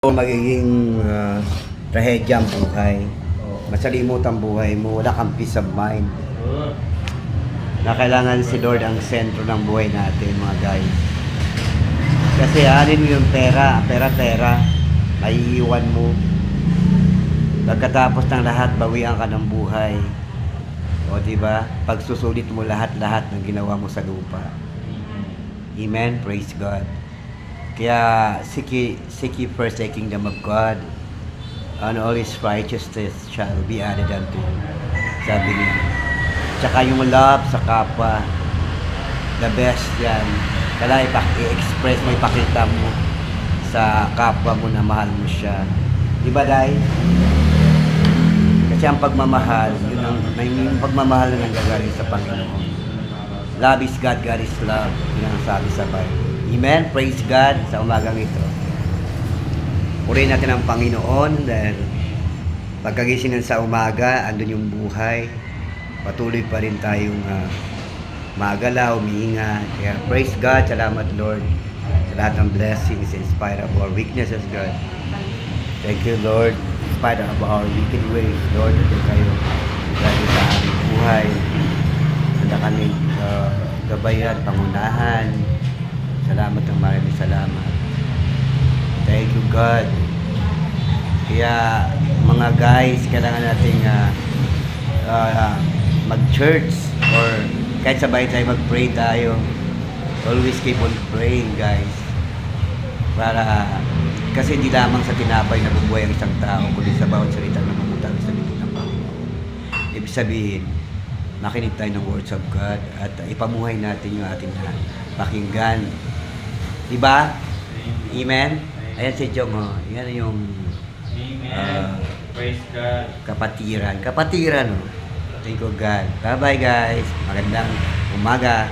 Magiging trahedya ang buhay. Masalimot ang buhay mo, wala kang peace of mind. Na kailangan si Lord ang sentro ng buhay natin, mga guys. Kasi alin mo yung pera, maiiwan mo. Pagkatapos ng lahat, bawian ka ng buhay. O diba? Pagsusulit mo lahat-lahat ng ginawa mo sa lupa. Amen? Praise God. Kaya seek ye first the kingdom of God, and all His righteousness shall be added unto you. Sabi niya. Tsaka yung love sa kapwa, the best yan. Kailangan i-express mo, ipakita mo sa kapwa mo na mahal mo siya. Di ba, Day? Kasi ang pagmamahal, yung pagmamahal na nanggagaling sa Panginoon. Love is God, God is love. Yun ang sabi sa Bible. Amen. Praise God sa umagang ito. Purihin natin ang Panginoon dahil pagkagising sa umaga, andun yung buhay. Patuloy pa rin tayong magala, humihinga. Kaya praise God. Salamat Lord sa lahat ng blessings in spite of our weaknesses, God. Thank you Lord. In spite of our wicked ways, Lord, ito kayo lagi sa aming buhay. Handa kami gabayan, pangunahan. Salamat ng maraming salamat. Thank you God. Kaya mga guys, kailangan nating mag-church or kahit sabay tayo mag-pray tayo. Always keep on praying guys. Para kasi hindi lamang sa tinapay na bubuhay ang isang tao, kundi sa bawat salita na mamutang sa bibig ng Panginoon. Ibig sabihin, makinig tayo ng words of God at ipamuhay natin yung ating pakinggan. Diba? Amen? Ayan si Jong, oh. Yan yung Praise God. Kapatiran, oh. Thank you God. Bye-bye guys. Magandang umaga.